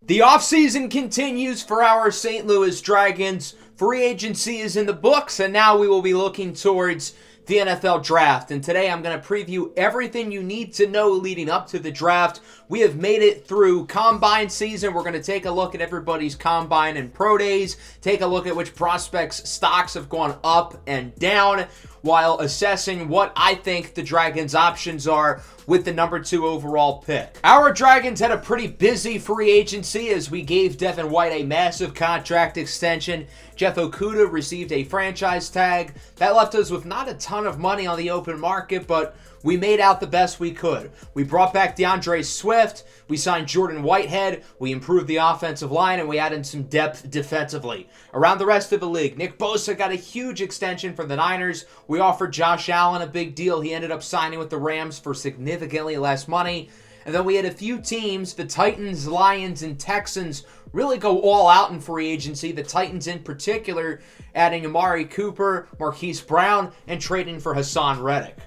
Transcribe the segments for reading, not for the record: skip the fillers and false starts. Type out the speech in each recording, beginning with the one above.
The offseason continues for our St. Louis Dragons. Free agency is in the books, and now we will be looking towards the NFL draft. And today I'm going to preview everything you need to know leading up to the draft. We have made it through combine season. We're going to take a look at everybody's combine and pro days, take a look at which prospects' stocks have gone up and down, while assessing what I think the Dragons' options are with the number 2 overall pick. Our Dragons had a pretty busy free agency as we gave Devin White a massive contract extension. Jeff Okudah received a franchise tag. That left us with not a ton of money on the open market, but we made out the best we could. We brought back DeAndre Swift, we signed Jordan Whitehead, we improved the offensive line, and we added some depth defensively. Around the rest of the league, Nick Bosa got a huge extension from the Niners. We offered Josh Allen a big deal. He ended up signing with the Rams for significantly less money. And then we had a few teams, the Titans, Lions, and Texans, really go all out in free agency. The Titans in particular, adding Amari Cooper, Marquise Brown, and trading for Hassan Reddick.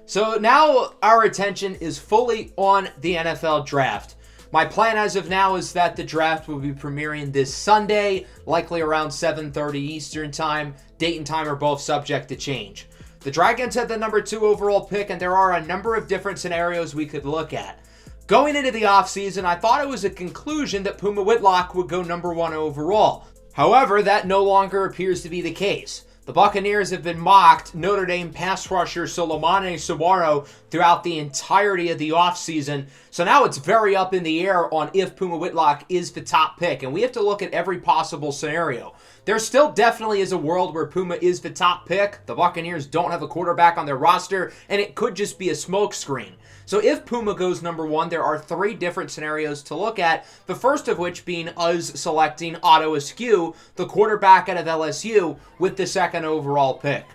So now our attention is fully on the NFL draft. My plan as of now is that the draft will be premiering this Sunday, likely around 7:30 Eastern time. Date and time are both subject to change. The Dragons had the number 2 overall pick, and there are a number of different scenarios we could look at. Going into the offseason, I thought it was a conclusion that Puma Whitlock would go number 1 overall. However, that no longer appears to be the case. The Buccaneers have been mocked Notre Dame pass rusher Solomane Samaro throughout the entirety of the offseason. So now it's very up in the air on if Puma Whitlock is the top pick. And we have to look at every possible scenario. There still definitely is a world where Puma is the top pick. The Buccaneers don't have a quarterback on their roster, and it could just be a smokescreen. So if Puma goes number 1, there are 3 different scenarios to look at, the first of which being us selecting Otto Esske, the quarterback out of LSU, with the 2nd overall pick.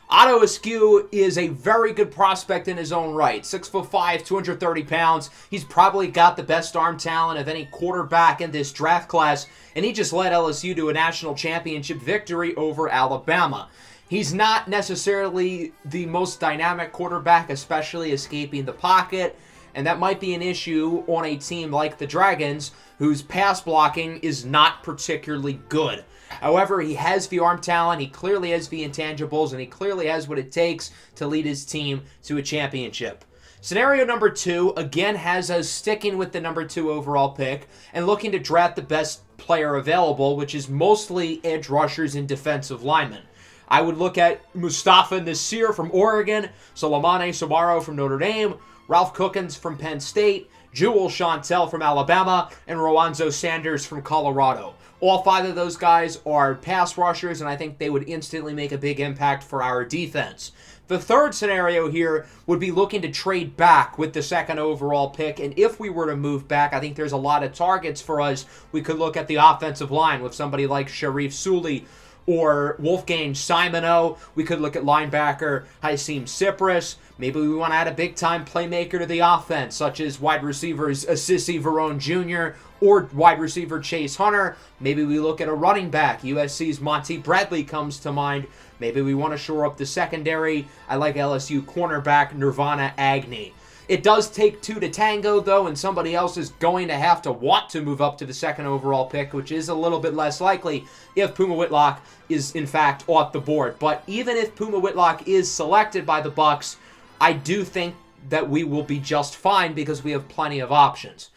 Otto Esske is a very good prospect in his own right. 6'5", 230 pounds. He's probably got the best arm talent of any quarterback in this draft class, and he just led LSU to a national championship victory over Alabama. He's not necessarily the most dynamic quarterback, especially escaping the pocket, and that might be an issue on a team like the Dragons, whose pass blocking is not particularly good. However, he has the arm talent, he clearly has the intangibles, and he clearly has what it takes to lead his team to a championship. Scenario number 2, again, has us sticking with the number 2 overall pick and looking to draft the best player available, which is mostly edge rushers and defensive linemen. I would look at Mustafa Nasir from Oregon, Solomane Samaro from Notre Dame, Ralph Cookins from Penn State, Jewel Chantel from Alabama, and Roanzo Sanders from Colorado. All 5 of those guys are pass rushers, and I think they would instantly make a big impact for our defense. The third scenario here would be looking to trade back with the 2nd overall pick, and if we were to move back, I think there's a lot of targets for us. We could look at the offensive line with somebody like Sharif Sully or Wolfgang Simoneau. We could look at linebacker Hasim Cypress. Maybe we want to add a big-time playmaker to the offense, such as wide receivers Assisi Verone Jr. or wide receiver Chase Hunter. Maybe we look at a running back. USC's Monty Bradley comes to mind. Maybe we want to shore up the secondary. I like LSU cornerback Nirvana Agnew. It does take 2 to tango, though, and somebody else is going to have to want to move up to the 2nd overall pick, which is a little bit less likely if Puma Whitlock is, in fact, off the board. But even if Puma Whitlock is selected by the Bucs, I do think that we will be just fine because we have plenty of options.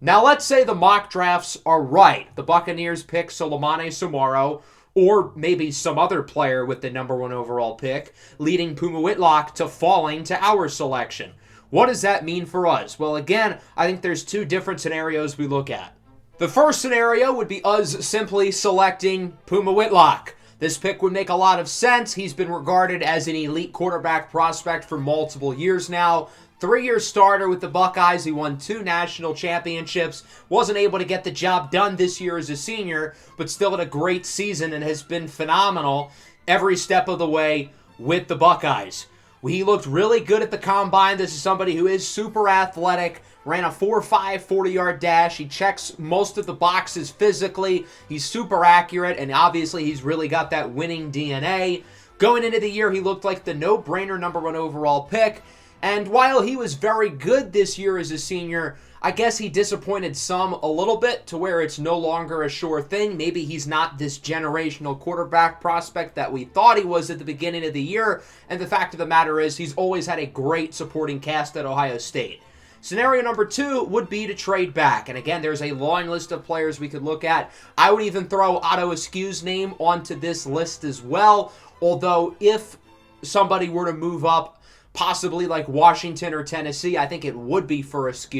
Now, let's say the mock drafts are right. The Buccaneers pick Solomane Samaro, or maybe some other player with the number 1 overall pick, leading Puma Whitlock to falling to our selection. What does that mean for us? Well, again, I think there's 2 different scenarios we look at. The first scenario would be us simply selecting Puma Whitlock. This pick would make a lot of sense. He's been regarded as an elite quarterback prospect for multiple years now. 3-year starter with the Buckeyes. He won 2 national championships. Wasn't able to get the job done this year as a senior, but still had a great season and has been phenomenal every step of the way with the Buckeyes. He looked really good at the combine. This is somebody who is super athletic, ran a 4.5 40-yard dash. He checks most of the boxes physically. He's super accurate, and obviously he's really got that winning DNA. Going into the year, he looked like the no-brainer number 1 overall pick. And while he was very good this year as a senior, I guess he disappointed some a little bit to where it's no longer a sure thing. Maybe he's not this generational quarterback prospect that we thought he was at the beginning of the year. And the fact of the matter is he's always had a great supporting cast at Ohio State. Scenario number 2 would be to trade back. And again, there's a long list of players we could look at. I would even throw Otto Eske's name onto this list as well. Although if somebody were to move up, possibly like Washington or Tennessee, I think it would be for Esque.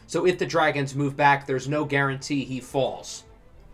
So if the Dragons move back, there's no guarantee he falls.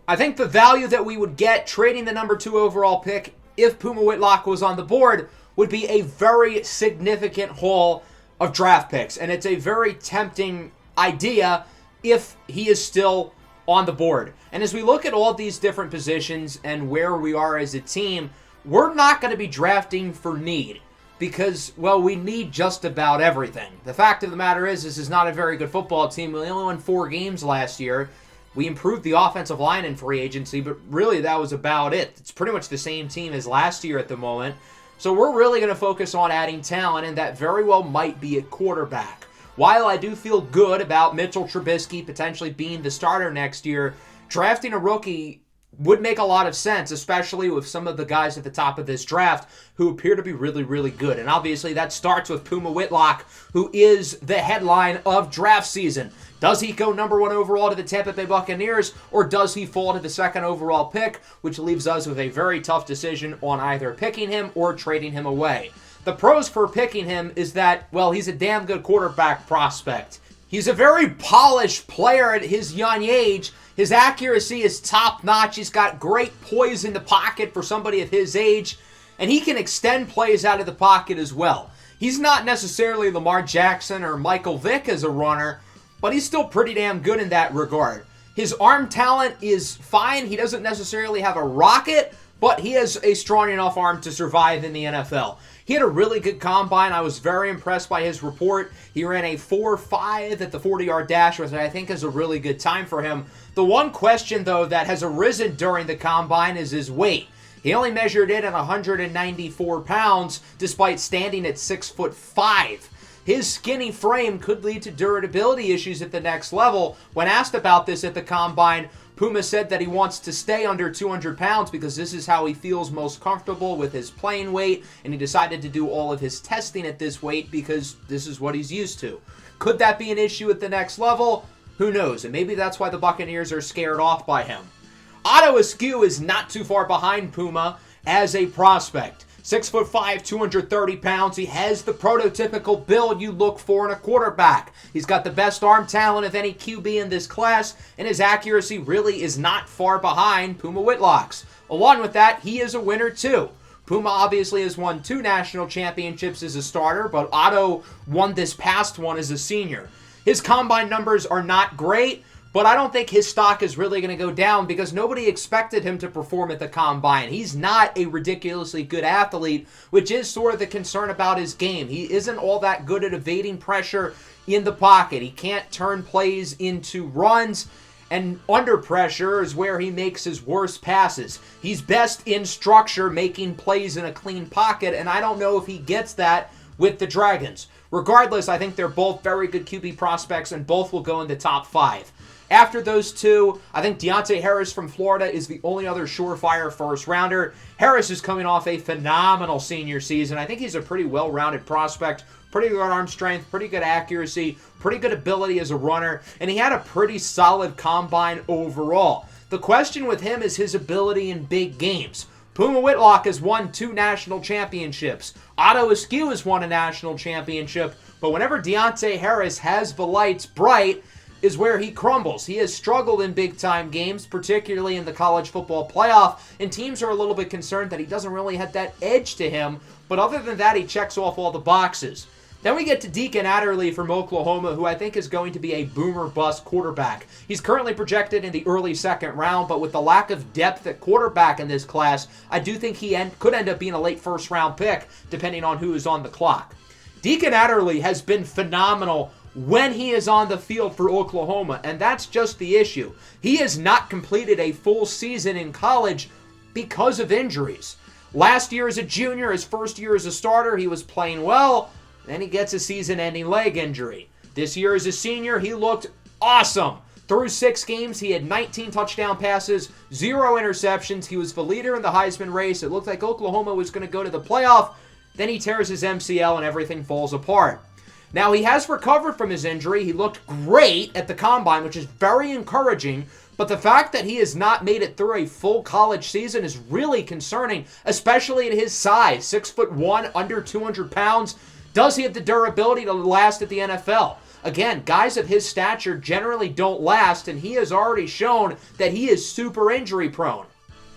I think the value that we would get trading the number 2 overall pick if Puma Whitlock was on the board would be a very significant haul of draft picks. And it's a very tempting idea if he is still on the board. And as we look at all these different positions and where we are as a team, we're not going to be drafting for need. Because, well, we need just about everything. The fact of the matter is, this is not a very good football team. We only won 4 games last year. We improved the offensive line in free agency, but really that was about it. It's pretty much the same team as last year at the moment. So we're really going to focus on adding talent, and that very well might be at quarterback. While I do feel good about Mitchell Trubisky potentially being the starter next year, drafting a rookie would make a lot of sense, especially with some of the guys at the top of this draft who appear to be really, really good. And obviously that starts with Puma Whitlock, who is the headline of draft season. Does he go number 1 overall to the Tampa Bay Buccaneers, or does he fall to the 2nd overall pick, which leaves us with a very tough decision on either picking him or trading him away. The pros for picking him is that, well, he's a damn good quarterback prospect. He's a very polished player at his young age. His accuracy is top-notch. He's got great poise in the pocket for somebody of his age, and he can extend plays out of the pocket as well. He's not necessarily Lamar Jackson or Michael Vick as a runner, but he's still pretty damn good in that regard. His arm talent is fine. He doesn't necessarily have a rocket, but he has a strong enough arm to survive in the NFL. He had a really good combine. I was very impressed by his report. He ran a 4.5 at the 40-yard dash, which I think is a really good time for him. The one question, though, that has arisen during the combine is his weight. He only measured in at 194 pounds, despite standing at 6'5". His skinny frame could lead to durability issues at the next level. When asked about this at the combine, Puma said that he wants to stay under 200 pounds because this is how he feels most comfortable with his playing weight, and he decided to do all of his testing at this weight because this is what he's used to. Could that be an issue at the next level? Who knows? And maybe that's why the Buccaneers are scared off by him. Otto Esque is not too far behind Puma as a prospect. 6'5", 230 pounds. He has the prototypical build you look for in a quarterback. He's got the best arm talent of any QB in this class, and his accuracy really is not far behind Puma Whitlock's. Along with that, he is a winner too. Puma obviously has won 2 national championships as a starter, but Otto won this past one as a senior. His combine numbers are not great, but I don't think his stock is really going to go down because nobody expected him to perform at the combine. He's not a ridiculously good athlete, which is sort of the concern about his game. He isn't all that good at evading pressure in the pocket. He can't turn plays into runs, and under pressure is where he makes his worst passes. He's best in structure, making plays in a clean pocket, and I don't know if he gets that with the Dragons. Regardless, I think they're both very good QB prospects, and both will go in the top 5. After those two, I think Deontay Harris from Florida is the only other surefire first-rounder. Harris is coming off a phenomenal senior season. I think he's a pretty well-rounded prospect, pretty good arm strength, pretty good accuracy, pretty good ability as a runner, and he had a pretty solid combine overall. The question with him is his ability in big games. Puma Whitlock has won 2 national championships. Otto Esque has won a national championship, but whenever Deontay Harris has the lights bright, is where he crumbles. He has struggled in big-time games, particularly in the college football playoff, and teams are a little bit concerned that he doesn't really have that edge to him, but other than that, he checks off all the boxes. Then we get to Deacon Adderley from Oklahoma, who I think is going to be a boomer-bust quarterback. He's currently projected in the early 2nd round, but with the lack of depth at quarterback in this class, I do think he could end up being a late first-round pick, depending on who is on the clock. Deacon Adderley has been phenomenal when he is on the field for Oklahoma, and that's just the issue. He has not completed a full season in college because of injuries. Last year as a junior, his first year as a starter, he was playing well, then he gets a season-ending leg injury. This year as a senior, he looked awesome. Through 6 games, he had 19 touchdown passes, 0 interceptions. He was the leader in the Heisman race. It looked like Oklahoma was going to go to the playoff. Then he tears his MCL and everything falls apart. Now, he has recovered from his injury. He looked great at the Combine, which is very encouraging. But the fact that he has not made it through a full college season is really concerning, especially at his size. 6'1", under 200 pounds. Does he have the durability to last at the NFL? Again, guys of his stature generally don't last, and he has already shown that he is super injury prone.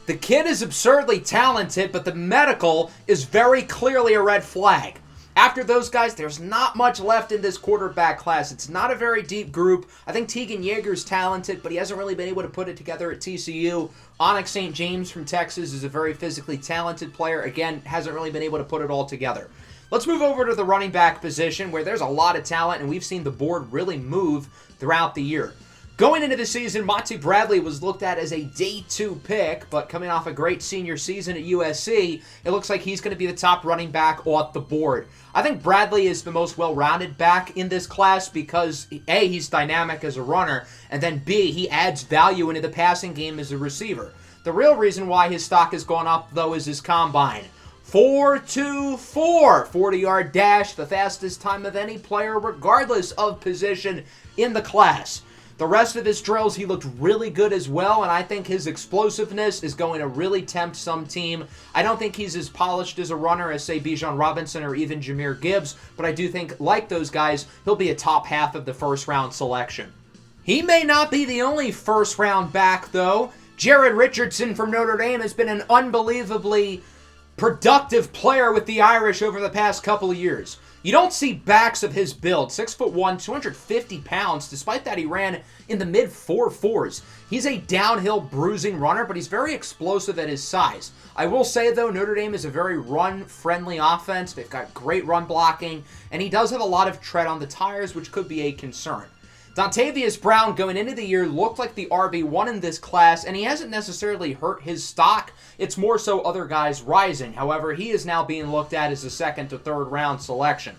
The kid is absurdly talented, but the medical is very clearly a red flag. After those guys, there's not much left in this quarterback class. It's not a very deep group. I think Tegan Yeager's talented, but he hasn't really been able to put it together at TCU. Onyx St. James from Texas is a very physically talented player. Again, hasn't really been able to put it all together. Let's move over to the running back position where there's a lot of talent, and we've seen the board really move throughout the year. Going into the season, Monty Bradley was looked at as a day 2 pick, but coming off a great senior season at USC, it looks like he's going to be the top running back off the board. I think Bradley is the most well-rounded back in this class because, A, he's dynamic as a runner, and then B, he adds value into the passing game as a receiver. The real reason why his stock has gone up, though, is his Combine. 4.24, 40-yard dash, the fastest time of any player, regardless of position in the class. The rest of his drills, he looked really good as well, and I think his explosiveness is going to really tempt some team. I don't think he's as polished as a runner as, say, Bijan Robinson or even Jahmyr Gibbs, but I do think, like those guys, he'll be a top half of the first-round selection. He may not be the only first-round back, though. Jared Richardson from Notre Dame has been an unbelievably productive player with the Irish over the past couple of years. You don't see backs of his build, 6'1", 250 pounds. Despite that, he ran in the mid-4.4s. He's a downhill bruising runner, but he's very explosive at his size. I will say, though, Notre Dame is a very run-friendly offense. They've got great run blocking, and he does have a lot of tread on the tires, which could be a concern. Dontavius Brown, going into the year, looked like the RB1 in this class, and he hasn't necessarily hurt his stock. It's more so other guys rising. However, he is now being looked at as a 2nd to 3rd round selection.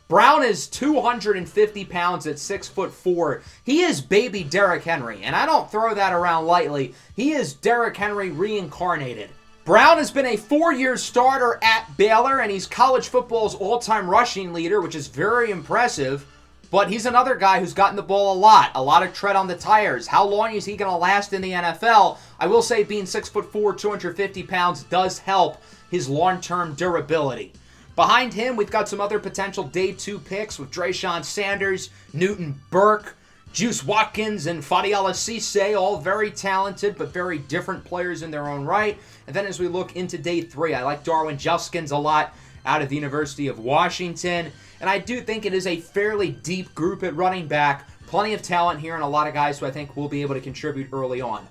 Brown is 250 pounds at 6'4". He is baby Derrick Henry, and I don't throw that around lightly. He is Derrick Henry reincarnated. Brown has been a 4-year starter at Baylor, and he's college football's all-time rushing leader, which is very impressive. But he's another guy who's gotten the ball a lot of tread on the tires. How long is he going to last in the NFL? I will say being 6'4", 250 pounds does help his long-term durability. Behind him, we've got some other potential day 2 picks with Drayshawn Sanders, Newton Burke, Juice Watkins, and Fadiala Cisse, all very talented but very different players in their own right. And then as we look into day 3, I like Darwin Juskins a lot out of the University of Washington. And I do think it is a fairly deep group at running back. Plenty of talent here and a lot of guys who I think will be able to contribute early on.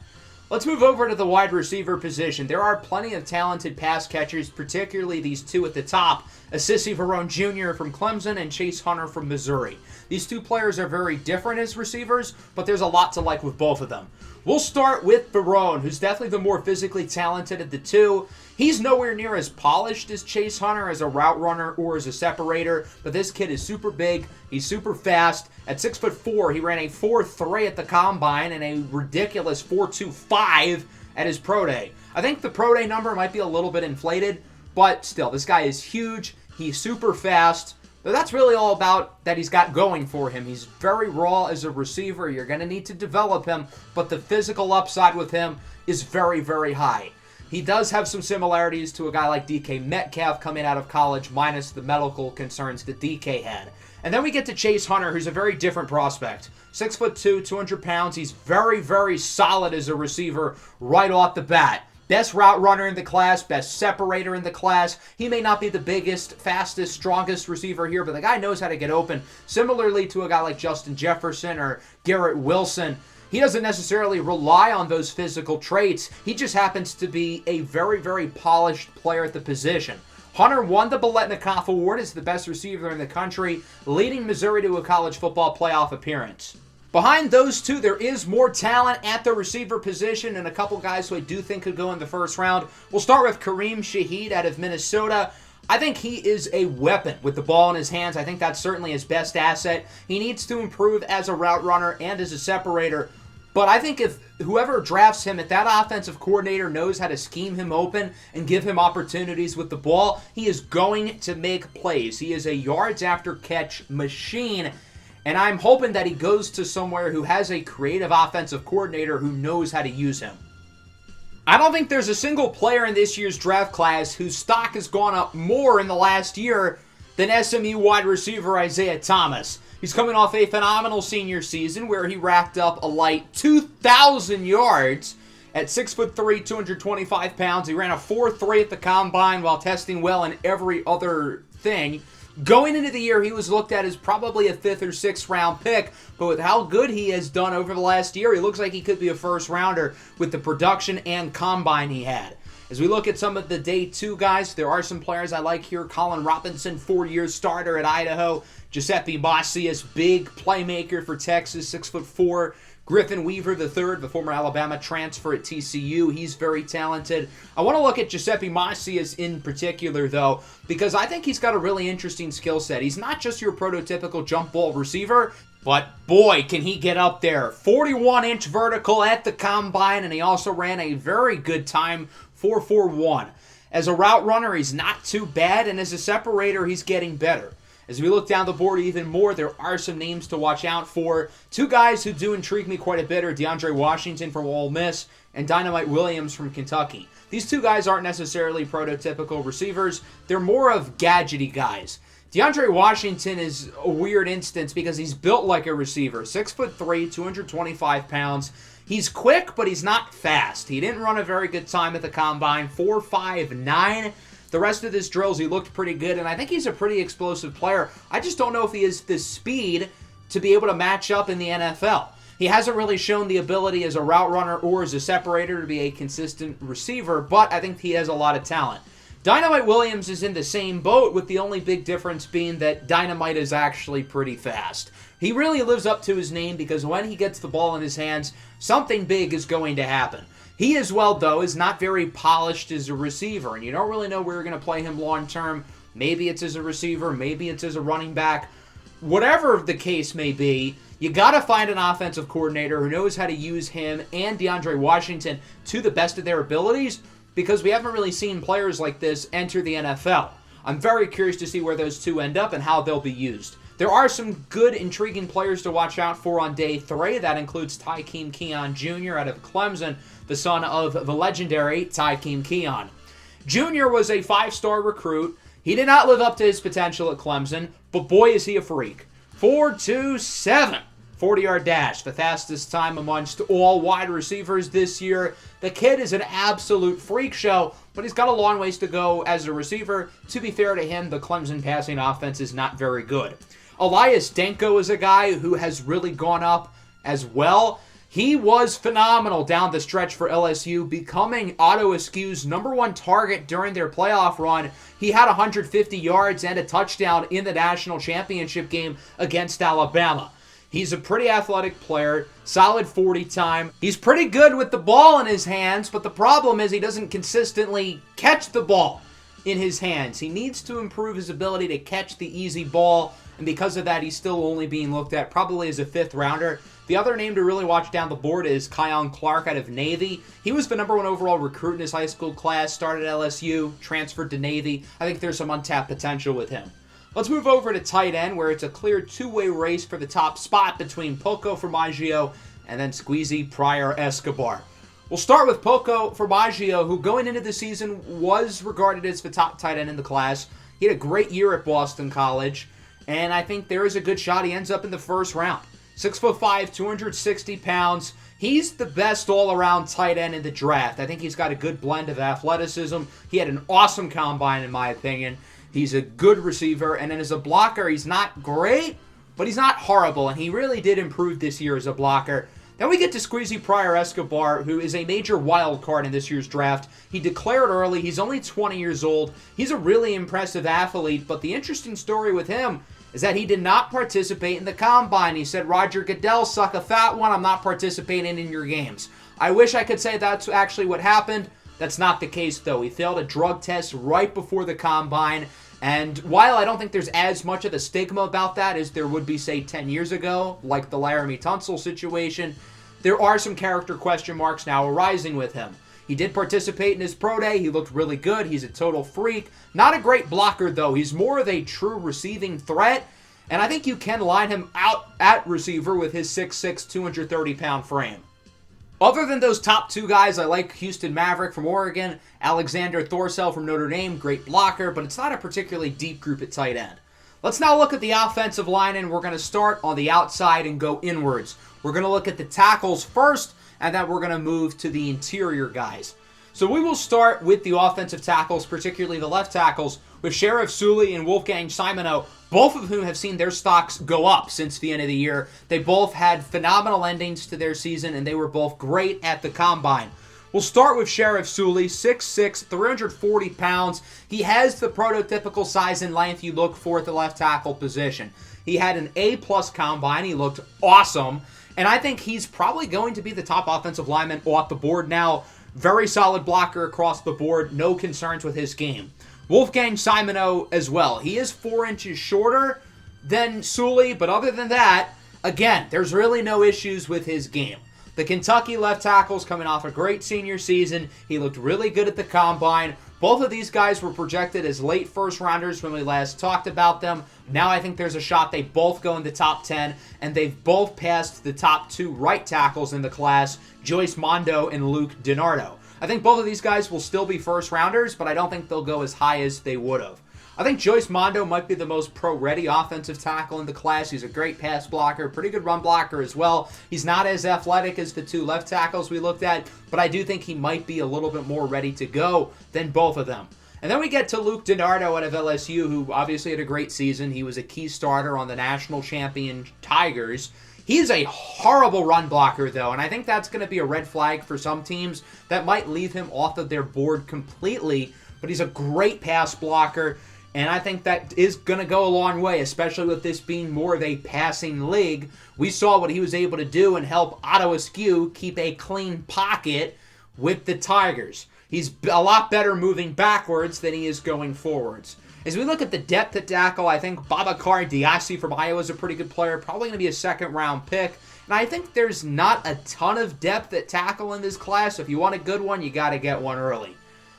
Let's move over to the wide receiver position. There are plenty of talented pass catchers, particularly these two at the top, Assisi Varone Jr. from Clemson and Chase Hunter from Missouri. These two players are very different as receivers, but there's a lot to like with both of them. We'll start with Varone, who's definitely the more physically talented of the two. He's nowhere near as polished as Chase Hunter as a route runner or as a separator, but this kid is super big. He's super fast. At 6'4", he ran a 4.3 at the Combine and a ridiculous 4.25 at his pro day. I think the pro day number might be a little bit inflated, but still, this guy is huge. He's super fast. But that's really all about that he's got going for him. He's very raw as a receiver. You're going to need to develop him, but the physical upside with him is very, very high. He does have some similarities to a guy like DK Metcalf coming out of college, minus the medical concerns that DK had. And then we get to Chase Hunter, who's a very different prospect. 6'2", 200 pounds. He's very, very solid as a receiver right off the bat. Best route runner in the class, best separator in the class. He may not be the biggest, fastest, strongest receiver here, but the guy knows how to get open. Similarly to a guy like Justin Jefferson or Garrett Wilson, he doesn't necessarily rely on those physical traits. He just happens to be a very, very polished player at the position. Hunter won the Biletnikoff Award as the best receiver in the country, leading Missouri to a college football playoff appearance. Behind those two, there is more talent at the receiver position and a couple guys who I do think could go in the first round. We'll start with Kareem Shaheed out of Minnesota. I think he is a weapon with the ball in his hands. I think that's certainly his best asset. He needs to improve as a route runner and as a separator. But I think if whoever drafts him, if that offensive coordinator knows how to scheme him open and give him opportunities with the ball, he is going to make plays. He is a yards after catch machine. And I'm hoping that he goes to somewhere who has a creative offensive coordinator who knows how to use him. I don't think there's a single player in this year's draft class whose stock has gone up more in the last year than SMU wide receiver Isaiah Thomas. He's coming off a phenomenal senior season where he racked up a light 2,000 yards at 6'3", 225 pounds. He ran a 4.3 at the combine while testing well in every other thing. Going into the year, he was looked at as probably a 5th or 6th round pick, but with how good he has done over the last year, he looks like he could be a first rounder with the production and combine he had. As we look at some of the day 2 guys, there are some players I like here. Colin Robinson, 4-year starter at Idaho. Giuseppe Macias, big playmaker for Texas, 6'4". Griffin Weaver III, the former Alabama transfer at TCU. He's very talented. I want to look at Giuseppe Macias in particular, though, because I think he's got a really interesting skill set. He's not just your prototypical jump ball receiver, but boy, can he get up there. 41-inch vertical at the combine, and he also ran a very good time, 4.41. As a route runner, he's not too bad, and as a separator, he's getting better. As we look down the board even more, there are some names to watch out for. 2 guys who do intrigue me quite a bit are DeAndre Washington from Ole Miss and Dynamite Williams from Kentucky. These 2 guys aren't necessarily prototypical receivers. They're more of gadgety guys. DeAndre Washington is a weird instance because he's built like a receiver. 6'3", 225 pounds. He's quick, but he's not fast. He didn't run a very good time at the combine. 4.59. The rest of his drills, he looked pretty good, and I think he's a pretty explosive player. I just don't know if he has the speed to be able to match up in the NFL. He hasn't really shown the ability as a route runner or as a separator to be a consistent receiver, but I think he has a lot of talent. Dynamite Williams is in the same boat, with the only big difference being that Dynamite is actually pretty fast. He really lives up to his name because when he gets the ball in his hands, something big is going to happen. He as well, though, is not very polished as a receiver, and you don't really know where you're going to play him long-term. Maybe it's as a receiver, maybe it's as a running back. Whatever the case may be, you got to find an offensive coordinator who knows how to use him and DeAndre Washington to the best of their abilities, because we haven't really seen players like this enter the NFL. I'm very curious to see where those 2 end up and how they'll be used. There are some good, intriguing players to watch out for on day 3. That includes Tykeem Keon Jr. out of Clemson, the son of the legendary Tykeem Keon. Jr. was a 5-star recruit. He did not live up to his potential at Clemson, but boy is he a freak. 4.27, 40-yard dash, the fastest time amongst all wide receivers this year. The kid is an absolute freak show, but he's got a long ways to go as a receiver. To be fair to him, the Clemson passing offense is not very good. Elias Denko is a guy who has really gone up as well. He was phenomenal down the stretch for LSU, becoming Otto Eske's #1 target during their playoff run. He had 150 yards and a touchdown in the national championship game against Alabama. He's a pretty athletic player, solid 40 time. He's pretty good with the ball in his hands, but the problem is he doesn't consistently catch the ball in his hands. He needs to improve his ability to catch the easy ball, and because of that, he's still only being looked at probably as a 5th rounder. The other name to really watch down the board is Kyon Clark out of Navy. He was the #1 overall recruit in his high school class, started at LSU, transferred to Navy. I think there's some untapped potential with him. Let's move over to tight end, where it's a clear 2-way race for the top spot between Poco Formaggio and then Squeezy Pryor Escobar. We'll start with Poco Formaggio, who going into the season was regarded as the top tight end in the class. He had a great year at Boston College, and I think there is a good shot he ends up in the 1st round. 6'5", 260 pounds. He's the best all-around tight end in the draft. I think he's got a good blend of athleticism. He had an awesome combine, in my opinion. He's a good receiver, and then as a blocker, he's not great, but he's not horrible, and he really did improve this year as a blocker. Then we get to Squeezy Pryor Escobar, who is a major wild card in this year's draft. He declared early. He's only 20 years old. He's a really impressive athlete, but the interesting story with him is that he did not participate in the combine. He said, "Roger Goodell, suck a fat one. I'm not participating in your games." I wish I could say that's actually what happened, That's not the case, though. He failed a drug test right before the combine. And while I don't think there's as much of a stigma about that as there would be, say, 10 years ago, like the Laramie Tunsil situation, there are some character question marks now arising with him. He did participate in his pro day. He looked really good. He's a total freak. Not a great blocker, though. He's more of a true receiving threat. And I think you can line him out at receiver with his 6'6", 230-pound frame. Other than those top two guys, I like Houston Maverick from Oregon, Alexander Thorsell from Notre Dame, great blocker, but it's not a particularly deep group at tight end. Let's now look at the offensive line, and we're going to start on the outside and go inwards. We're going to look at the tackles first, and then we're going to move to the interior guys. So we will start with the offensive tackles, particularly the left tackles, with Sheriff Sully and Wolfgang Simoneau, both of whom have seen their stocks go up since the end of the year. They both had phenomenal endings to their season, and they were both great at the combine. We'll start with Sheriff Sully, 6'6", 340 pounds. He has the prototypical size and length you look for at the left tackle position. He had an A-plus combine. He looked awesome, and I think he's probably going to be the top offensive lineman off the board now. Very solid blocker across the board. No concerns with his game. Wolfgang Simoneau as well. He is 4 inches shorter than Sully, but other than that, again, there's really no issues with his game. The Kentucky left tackle's coming off a great senior season. He looked really good at the combine. Both of these guys were projected as late first-rounders when we last talked about them. Now I think there's a shot they both go in the top 10, and they've both passed the top 2 right tackles in the class, Joyce Mondo and Luke DiNardo. I think both of these guys will still be first-rounders, but I don't think they'll go as high as they would have. I think Joyce Mondo might be the most pro-ready offensive tackle in the class. He's a great pass blocker, pretty good run blocker as well. He's not as athletic as the 2 left tackles we looked at, but I do think he might be a little bit more ready to go than both of them. And then we get to Luke DiNardo out of LSU, who obviously had a great season. He was a key starter on the national champion Tigers. He's a horrible run blocker, though, and I think that's going to be a red flag for some teams that might leave him off of their board completely, but he's a great pass blocker, and I think that is going to go a long way, especially with this being more of a passing league. We saw what he was able to do and help Otto Esque keep a clean pocket with the Tigers. He's a lot better moving backwards than he is going forwards. As we look at the depth at tackle, I think Babacar Diassi from Iowa is a pretty good player, probably going to be a second-round pick. And I think there's not a ton of depth at tackle in this class. If you want a good one, you got to get one early.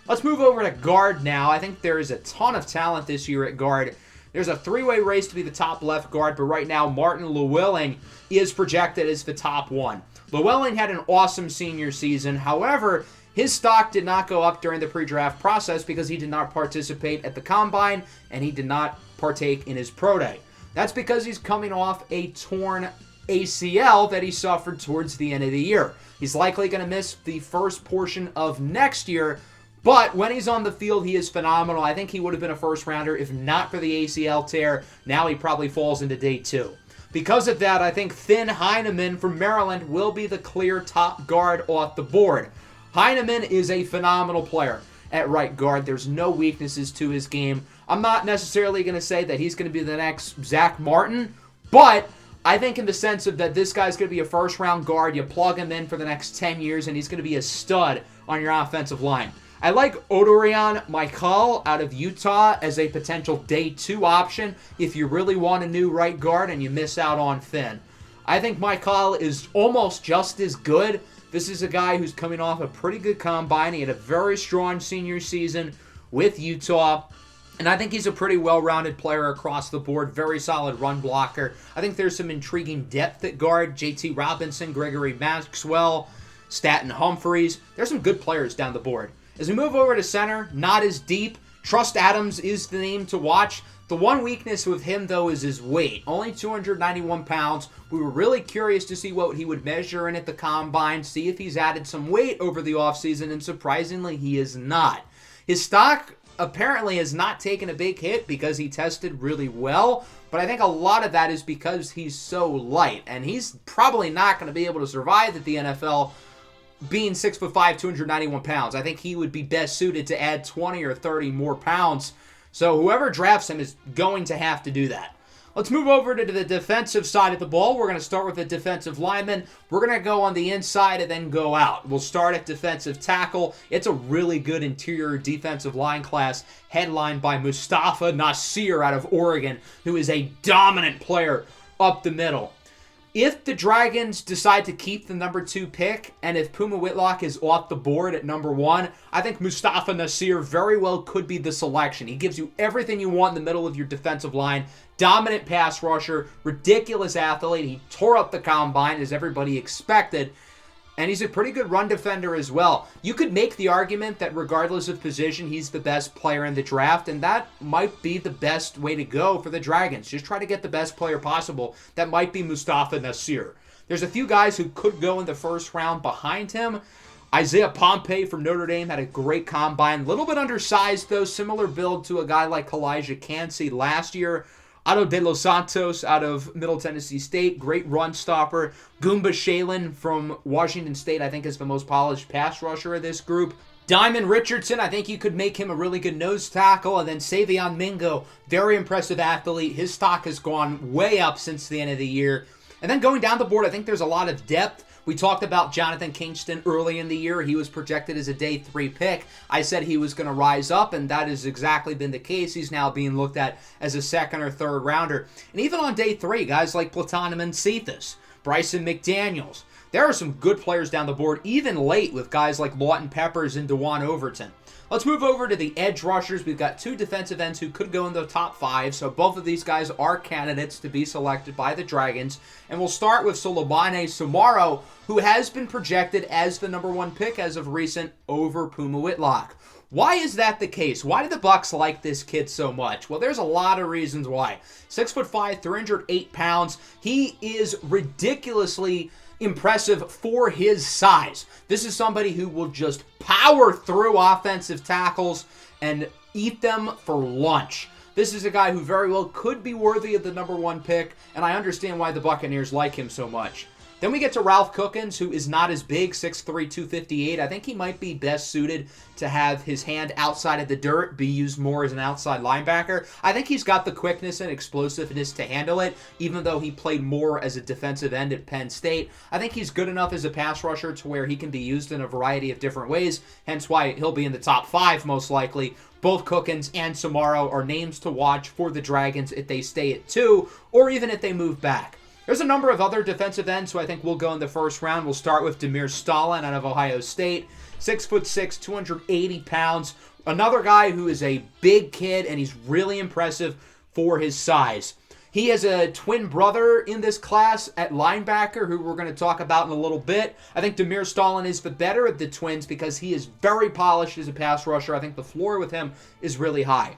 Let's move over to guard now. I think there is a ton of talent this year at guard. There's a 3-way race to be the top left guard, but right now Martin Llewellyn is projected as the top one. Llewellyn had an awesome senior season. However, his stock did not go up during the pre-draft process because he did not participate at the combine and he did not partake in his pro day. That's because he's coming off a torn ACL that he suffered towards the end of the year. He's likely going to miss the first portion of next year, but when he's on the field, he is phenomenal. I think he would have been a first-rounder if not for the ACL tear. Now he probably falls into day 2. Because of that, I think Finn Heineman from Maryland will be the clear top guard off the board. Heineman is a phenomenal player at right guard. There's no weaknesses to his game. I'm not necessarily going to say that he's going to be the next Zach Martin, but I think in the sense of that this guy's going to be a first-round guard. You plug him in for the next 10 years, and he's going to be a stud on your offensive line. I like Odorion Michael out of Utah as a potential day 2 option if you really want a new right guard and you miss out on Finn. I think Michael is almost just as good. This is a guy who's coming off a pretty good combine. He had a very strong senior season with Utah. And I think he's a pretty well-rounded player across the board. Very solid run blocker. I think there's some intriguing depth at guard. JT Robinson, Gregory Maxwell, Staten Humphreys. There's some good players down the board. As we move over to center, not as deep. Trust Adams is the name to watch. The one weakness with him, though, is his weight. Only 291 pounds. We were really curious to see what he would measure in at the combine, see if he's added some weight over the offseason, and surprisingly, he is not. His stock apparently has not taken a big hit because he tested really well, but I think a lot of that is because he's so light, and he's probably not going to be able to survive at the NFL being 6'5", 291 pounds. I think he would be best suited to add 20 or 30 more pounds. So whoever drafts him is going to have to do that. Let's move over to the defensive side of the ball. We're going to start with the defensive lineman. We're going to go on the inside and then go out. We'll start at defensive tackle. It's a really good interior defensive line class headlined by Mustafa Nasir out of Oregon, who is a dominant player up the middle. If the Dragons decide to keep the number 2 pick, and if Puma Whitlock is off the board at number 1, I think Mustafa Nasir very well could be the selection. He gives you everything you want in the middle of your defensive line. Dominant pass rusher, ridiculous athlete. He tore up the combine as everybody expected. And he's a pretty good run defender as well. You could make the argument that regardless of position, he's the best player in the draft, and that might be the best way to go for the Dragons. Just try to get the best player possible. That might be Mustafa Nasir. There's a few guys who could go in the first round behind him. Isaiah Pompey from Notre Dame had a great combine. A little bit undersized, though. Similar build to a guy like Kalijah Cansey last year. Otto de los Santos out of Middle Tennessee State, great run stopper. Goomba Shalen from Washington State, I think, is the most polished pass rusher of this group. Diamond Richardson, I think you could make him a really good nose tackle. And then Savion Mingo, very impressive athlete. His stock has gone way up since the end of the year. And then going down the board, I think there's a lot of depth. We talked about Jonathan Kingston early in the year. He was projected as a day 3 pick. I said he was going to rise up, and that has exactly been the case. He's now being looked at as a 2nd or 3rd rounder. And even on day 3, guys like Platinum and Cephas, Bryson McDaniels. There are some good players down the board, even late with guys like Lawton Peppers and DeJuan Overton. Let's move over to the edge rushers. We've got 2 defensive ends who could go in the top 5, so both of these guys are candidates to be selected by the Dragons. And we'll start with Solomane Samaro, who has been projected as the number 1 pick as of recent over Puma Whitlock. Why is that the case? Why do the Bucs like this kid so much? Well, there's a lot of reasons why. 6'5", 308 pounds. He is ridiculously impressive for his size. This is somebody who will just power through offensive tackles and eat them for lunch. This is a guy who very well could be worthy of the number 1 pick, and I understand why the Buccaneers like him so much. Then we get to Ralph Cookins, who is not as big, 6'3", 258. I think he might be best suited to have his hand outside of the dirt, be used more as an outside linebacker. I think he's got the quickness and explosiveness to handle it, even though he played more as a defensive end at Penn State. I think he's good enough as a pass rusher to where he can be used in a variety of different ways, hence why he'll be in the top 5 most likely. Both Cookins and Samaro are names to watch for the Dragons if they stay at 2, or even if they move back. There's a number of other defensive ends who I think will go in the first round. We'll start with Demir Stalin out of Ohio State. 6'6", 280 pounds. Another guy who is a big kid, and he's really impressive for his size. He has a twin brother in this class at linebacker who we're going to talk about in a little bit. I think Demir Stalin is the better of the twins because he is very polished as a pass rusher. I think the floor with him is really high.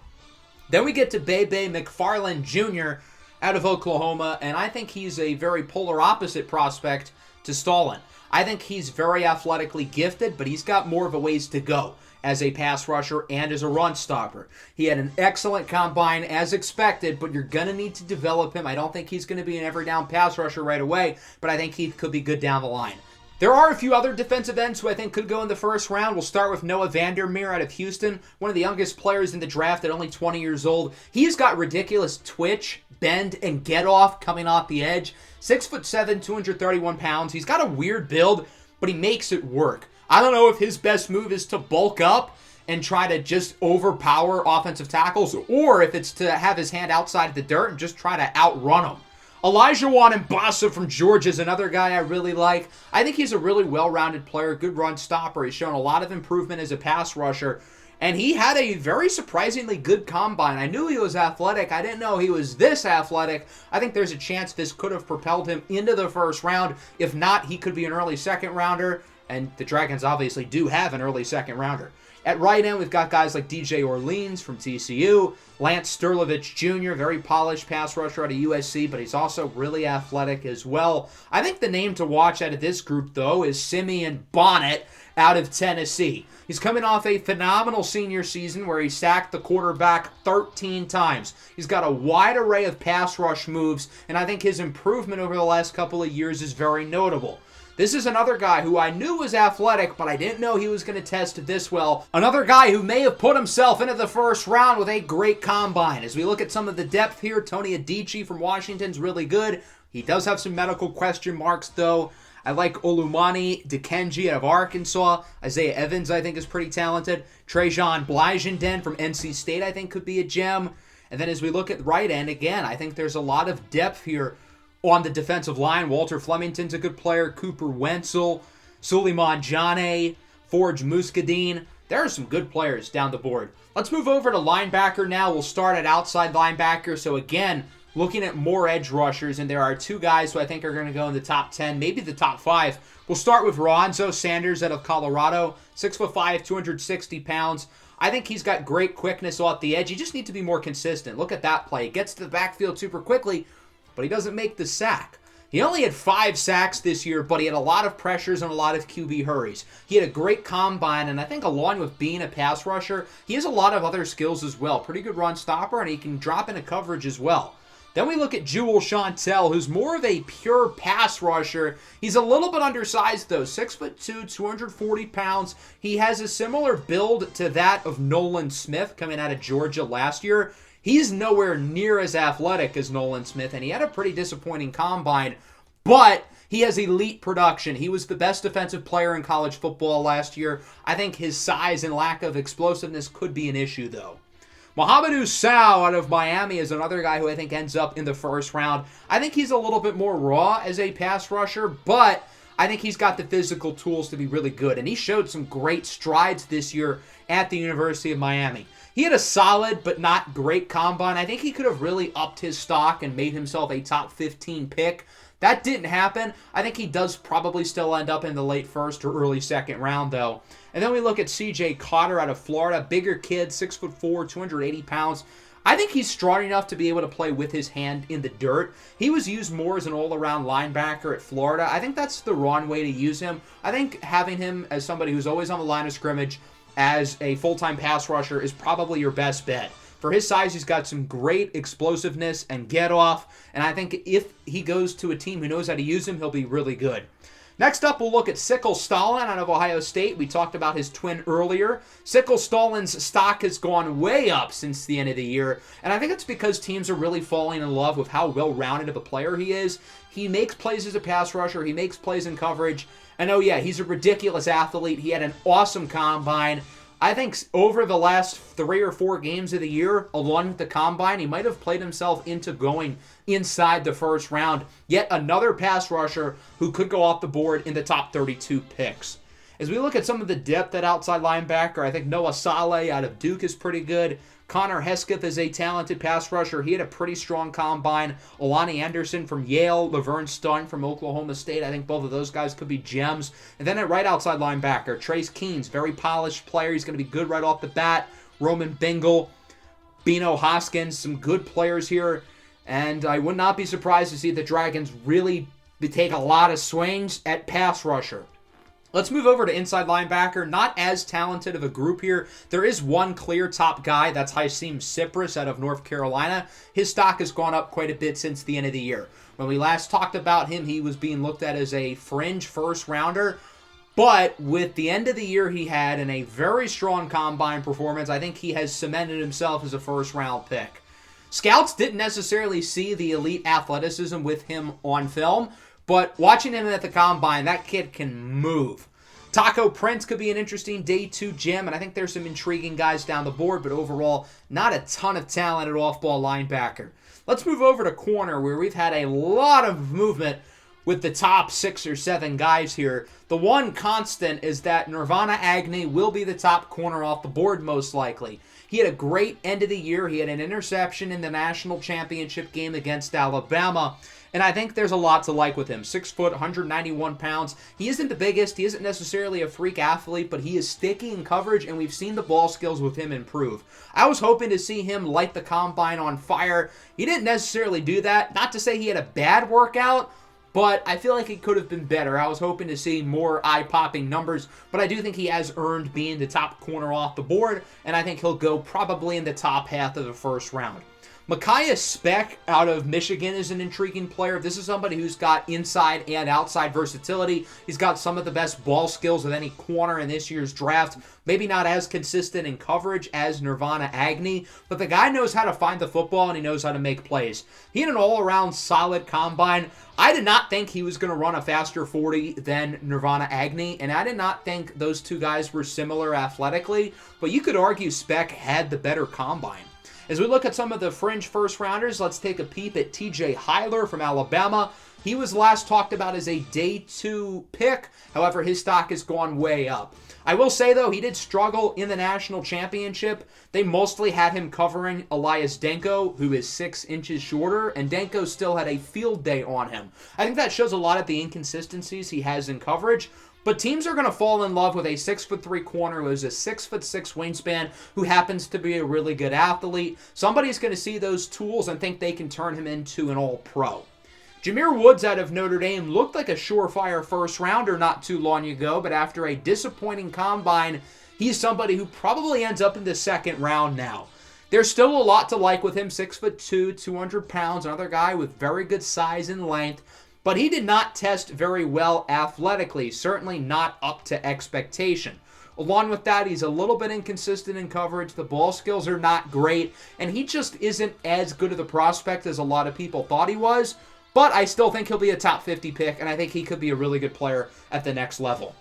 Then we get to Bebe McFarland Jr., out of Oklahoma, and I think he's a very polar opposite prospect to Stalin. I think he's very athletically gifted, but he's got more of a ways to go as a pass rusher and as a run stopper. He had an excellent combine as expected, but you're going to need to develop him. I don't think he's going to be an every down pass rusher right away, but I think he could be good down the line. There are a few other defensive ends who I think could go in the first round. We'll start with Noah Vandermeer out of Houston, one of the youngest players in the draft at only 20 years old. He's got ridiculous twitch, bend, and get off coming off the edge. 6'7", 231 pounds. He's got a weird build, but he makes it work. I don't know if his best move is to bulk up and try to just overpower offensive tackles, or if it's to have his hand outside the dirt and just try to outrun them. Elijah Wanambasa from Georgia is another guy I really like. I think he's a really well-rounded player, good run stopper. He's shown a lot of improvement as a pass rusher, and he had a very surprisingly good combine. I knew he was athletic. I didn't know he was this athletic. I think there's a chance this could have propelled him into the first round. If not, he could be an early second rounder, and the Dragons obviously do have an early second rounder. At right end, we've got guys like DJ Orleans from TCU, Lance Sturlovich Jr., very polished pass rusher out of USC, but he's also really athletic as well. I think the name to watch out of this group, though, is Simeon Bonnet out of Tennessee. He's coming off a phenomenal senior season where he sacked the quarterback 13 times. He's got a wide array of pass rush moves, and I think his improvement over the last couple of years is very notable. This is another guy who I knew was athletic, but I didn't know he was going to test this well. Another guy who may have put himself into the first round with a great combine. As we look at some of the depth here, Tony Adichie from Washington's really good. He does have some medical question marks, though. I like Olumani Dikenji out of Arkansas. Isaiah Evans, I think, is pretty talented. Trajan Blyjenden from NC State, I think, could be a gem. And then as we look at right end, again, I think there's a lot of depth here on the defensive line. Walter Flemington's a good player. Cooper Wenzel, Suleiman Jane, Forge Muscadine. There are some good players down the board. Let's move over to linebacker now. We'll start at outside linebacker. So again, looking at more edge rushers, and there are two guys who I think are going to go in the top 10, maybe the top 5. We'll start with Ronzo Sanders out of Colorado, 6'5", 260 pounds. I think he's got great quickness off the edge. You just need to be more consistent. Look at that play. He gets to the backfield super quickly, but he doesn't make the sack. He only had 5 sacks this year, but he had a lot of pressures and a lot of QB hurries. He had a great combine, and I think along with being a pass rusher, he has a lot of other skills as well. Pretty good run stopper, and he can drop into coverage as well. Then we look at Jewel Chantel, who's more of a pure pass rusher. He's a little bit undersized, though. 6'2", 240 pounds. He has a similar build to that of Nolan Smith coming out of Georgia last year. He's nowhere near as athletic as Nolan Smith, and he had a pretty disappointing combine, but he has elite production. He was the best defensive player in college football last year. I think his size and lack of explosiveness could be an issue, though. Mohamedou Sow out of Miami is another guy who I think ends up in the first round. I think he's a little bit more raw as a pass rusher, but I think he's got the physical tools to be really good, and he showed some great strides this year at the University of Miami. He had a solid but not great combine. I think he could have really upped his stock and made himself a top 15 pick. That didn't happen. I think he does probably still end up in the late first or early second round, though. And then we look at C.J. Cotter out of Florida. Bigger kid, 6'4", 280 pounds. I think he's strong enough to be able to play with his hand in the dirt. He was used more as an all-around linebacker at Florida. I think that's the wrong way to use him. I think having him as somebody who's always on the line of scrimmage as a full-time pass rusher is probably your best bet. For his size, he's got some great explosiveness and get-off, and I think if he goes to a team who knows how to use him, he'll be really good. Next up, we'll look at Sickle Stalin out of Ohio State. We talked about his twin earlier. Sickle Stalin's stock has gone way up since the end of the year, and I think it's because teams are really falling in love with how well-rounded of a player he is. He makes plays as a pass rusher. He makes plays in coverage. And oh yeah, he's a ridiculous athlete. He had an awesome combine. I think over the last 3 or 4 games of the year, along with the combine, he might have played himself into going inside the first round. Yet another pass rusher who could go off the board in the top 32 picks. As we look at some of the depth at outside linebacker, I think Noah Saleh out of Duke is pretty good. Connor Hesketh is a talented pass rusher. He had a pretty strong combine. Alani Anderson from Yale, Laverne Stun from Oklahoma State. I think both of those guys could be gems. And then at right outside linebacker, Trace Keens, very polished player. He's going to be good right off the bat. Roman Bingle, Bino Hoskins, some good players here. And I would not be surprised to see the Dragons really take a lot of swings at pass rusher. Let's move over to inside linebacker. Not as talented of a group here. There is one clear top guy. That's Hakeem Cypress out of North Carolina. His stock has gone up quite a bit since the end of the year. When we last talked about him, he was being looked at as a fringe first rounder. But with the end of the year he had and a very strong combine performance, I think he has cemented himself as a first round pick. Scouts didn't necessarily see the elite athleticism with him on film, but watching him at the combine, that kid can move. Taco Prince could be an interesting day 2 gem, and I think there's some intriguing guys down the board, but overall, not a ton of talent at off-ball linebacker. Let's move over to corner, where we've had a lot of movement with the top 6 or 7 guys here. The one constant is that Nirvana Agnew will be the top corner off the board most likely. He had a great end of the year. He had an interception in the national championship game against Alabama. And I think there's a lot to like with him. 6 foot, 191 pounds. He isn't the biggest. He isn't necessarily a freak athlete, but he is sticky in coverage, and we've seen the ball skills with him improve. I was hoping to see him light the combine on fire. He didn't necessarily do that. Not to say he had a bad workout, but I feel like it could have been better. I was hoping to see more eye-popping numbers, but I do think he has earned being the top corner off the board, and I think he'll go probably in the top half of the first round. Micaiah Speck out of Michigan is an intriguing player. This is somebody who's got inside and outside versatility. He's got some of the best ball skills of any corner in this year's draft. Maybe not as consistent in coverage as Nirvana Agnew, but the guy knows how to find the football and he knows how to make plays. He had an all-around solid combine. I did not think he was going to run a faster 40 than Nirvana Agnew, and I did not think those two guys were similar athletically, but you could argue Speck had the better combine. As we look at some of the fringe first-rounders, let's take a peep at TJ Hyler from Alabama. He was last talked about as a day 2 pick. However, his stock has gone way up. I will say, though, he did struggle in the national championship. They mostly had him covering Elias Denko, who is 6 inches shorter, and Denko still had a field day on him. I think that shows a lot of the inconsistencies he has in coverage. But teams are going to fall in love with a 6'3" corner who has a 6'6" wingspan, who happens to be a really good athlete. Somebody's going to see those tools and think they can turn him into an all-pro. Jameer Woods out of Notre Dame looked like a surefire first-rounder not too long ago, but after a disappointing combine, he's somebody who probably ends up in the second round now. There's still a lot to like with him, 6'2", 200 pounds, another guy with very good size and length. But he did not test very well athletically, certainly not up to expectation. Along with that, he's a little bit inconsistent in coverage. The ball skills are not great, and he just isn't as good of a prospect as a lot of people thought he was. But I still think he'll be a top 50 pick, and I think he could be a really good player at the next level.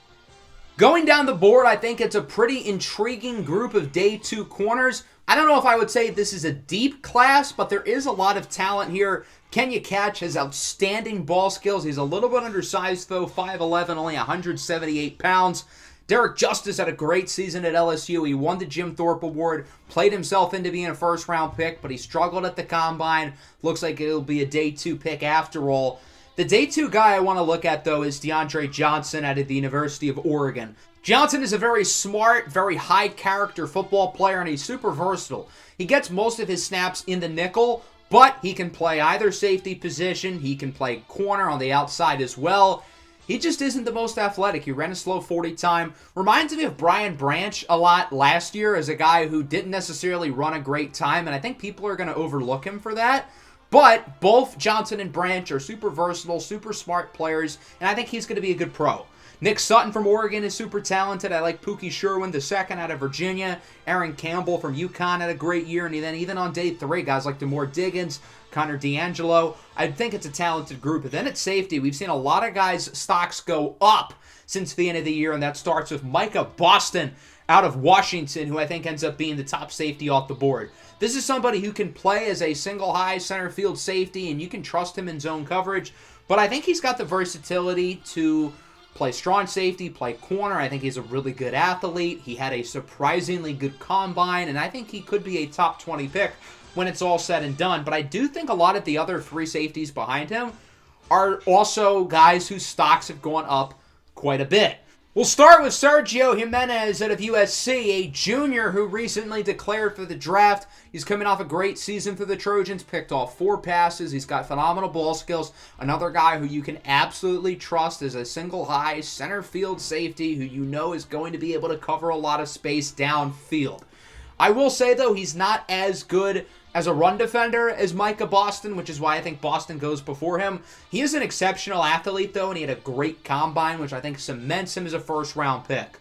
Going down the board, I think it's a pretty intriguing group of day 2 corners. I don't know if I would say this is a deep class, but there is a lot of talent here. Kenya Catch has outstanding ball skills. He's a little bit undersized, though, 5'11", only 178 pounds. Derek Justice had a great season at LSU. He won the Jim Thorpe Award, played himself into being a first-round pick, but he struggled at the combine. Looks like it'll be a day 2 pick after all. The day 2 guy I want to look at, though, is DeAndre Johnson out of the University of Oregon. Johnson is a very smart, very high-character football player, and he's super versatile. He gets most of his snaps in the nickel, but he can play either safety position. He can play corner on the outside as well. He just isn't the most athletic. He ran a slow 40 time. Reminds me of Brian Branch a lot last year as a guy who didn't necessarily run a great time, and I think people are going to overlook him for that. But both Johnson and Branch are super versatile, super smart players, and I think he's going to be a good pro. Nick Sutton from Oregon is super talented. I like Pookie Sherwin II out of Virginia. Aaron Campbell from UConn had a great year. And then even on day 3, guys like Demore Diggins, Connor D'Angelo. I think it's a talented group. And then at safety, we've seen a lot of guys' stocks go up since the end of the year. And that starts with Micah Boston out of Washington, who I think ends up being the top safety off the board. This is somebody who can play as a single high center field safety, and you can trust him in zone coverage. But I think he's got the versatility to play strong safety, play corner. I think he's a really good athlete. He had a surprisingly good combine, and I think he could be a top 20 pick when it's all said and done. But I do think a lot of the other 3 safeties behind him are also guys whose stocks have gone up quite a bit. We'll start with Sergio Jimenez out of USC, a junior who recently declared for the draft. He's coming off a great season for the Trojans, picked off 4 passes. He's got phenomenal ball skills. Another guy who you can absolutely trust as a single high center field safety who you know is going to be able to cover a lot of space downfield. I will say, though, he's not as good as a run defender as Micah Boston, which is why I think Boston goes before him. He is an exceptional athlete, though, and he had a great combine, which I think cements him as a first-round pick.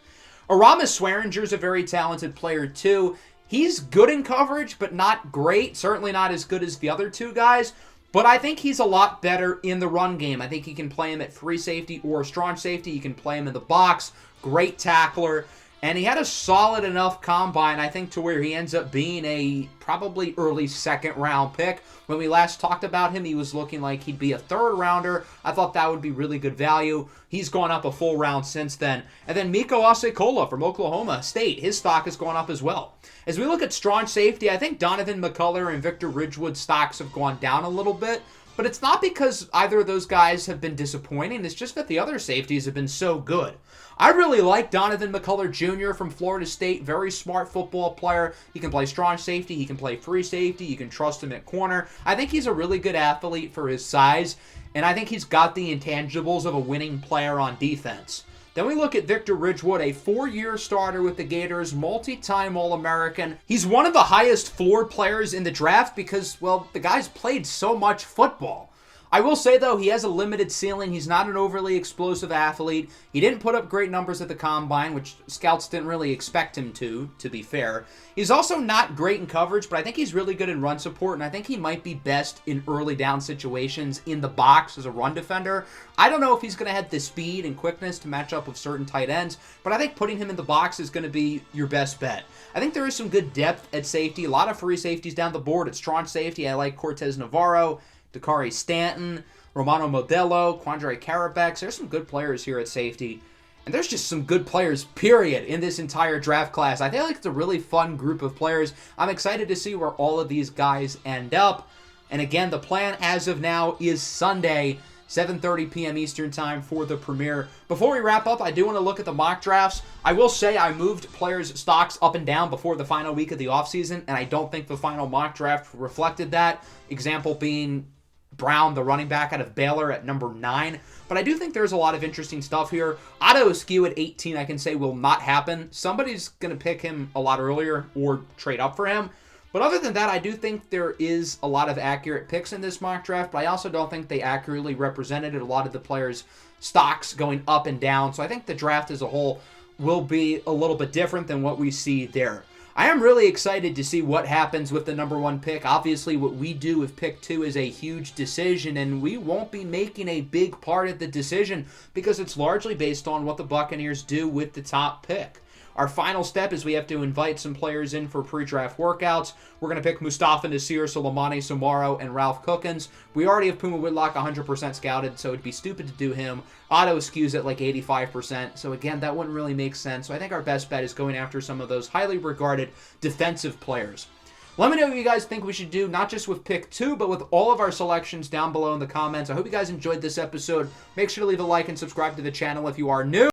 Aramis Swearinger is a very talented player, too. He's good in coverage, but not great. Certainly not as good as the other 2 guys. But I think he's a lot better in the run game. I think you can play him at free safety or strong safety. You can play him in the box. Great tackler. And he had a solid enough combine, I think, to where he ends up being a probably early second-round pick. When we last talked about him, he was looking like he'd be a third-rounder. I thought that would be really good value. He's gone up a full round since then. And then Miko Asekola from Oklahoma State. His stock has gone up as well. As we look at strong safety, I think Donovan McCullough and Victor Ridgewood's stocks have gone down a little bit. But it's not because either of those guys have been disappointing. It's just that the other safeties have been so good. I really like Donovan McCullough Jr. from Florida State. Very smart football player. He can play strong safety. He can play free safety. You can trust him at corner. I think he's a really good athlete for his size. And I think he's got the intangibles of a winning player on defense. Then we look at Victor Ridgewood, a 4-year starter with the Gators, multi-time All-American. He's one of the highest floor players in the draft because, well, the guy's played so much football. I will say, though, he has a limited ceiling. He's not an overly explosive athlete. He didn't put up great numbers at the Combine, which scouts didn't really expect him to be fair. He's also not great in coverage, but I think he's really good in run support, and I think he might be best in early down situations in the box as a run defender. I don't know if he's going to have the speed and quickness to match up with certain tight ends, but I think putting him in the box is going to be your best bet. I think there is some good depth at safety. A lot of free safeties down the board. At strong safety, I like Cortez Navarro, Dakari Stanton, Romano Modelo, Quandre Carabex. There's some good players here at safety. And there's just some good players, period, in this entire draft class. I feel like it's a really fun group of players. I'm excited to see where all of these guys end up. And again, the plan as of now is Sunday, 7:30 p.m. Eastern Time for the premiere. Before we wrap up, I do want to look at the mock drafts. I will say I moved players' stocks up and down before the final week of the offseason, and I don't think the final mock draft reflected that. Example being Brown, the running back out of Baylor, at number 9. But I do think there's a lot of interesting stuff here. Otto Esque at 18, I can say, will not happen. Somebody's going to pick him a lot earlier or trade up for him. But other than that, I do think there is a lot of accurate picks in this mock draft, but I also don't think they accurately represented a lot of the players' stocks going up and down. So I think the draft as a whole will be a little bit different than what we see there. I am really excited to see what happens with the number 1 pick. Obviously, what we do with pick 2 is a huge decision, and we won't be making a big part of the decision because it's largely based on what the Buccaneers do with the top pick. Our final step is we have to invite some players in for pre-draft workouts. We're going to pick Mustafa Nasir, Soleimani Samaro, and Ralph Cookins. We already have Puma Whitlock 100% scouted, so it'd be stupid to do him. Otto skews at like 85%, so again, that wouldn't really make sense. So I think our best bet is going after some of those highly regarded defensive players. Let me know what you guys think we should do, not just with pick 2, but with all of our selections down below in the comments. I hope you guys enjoyed this episode. Make sure to leave a like and subscribe to the channel if you are new.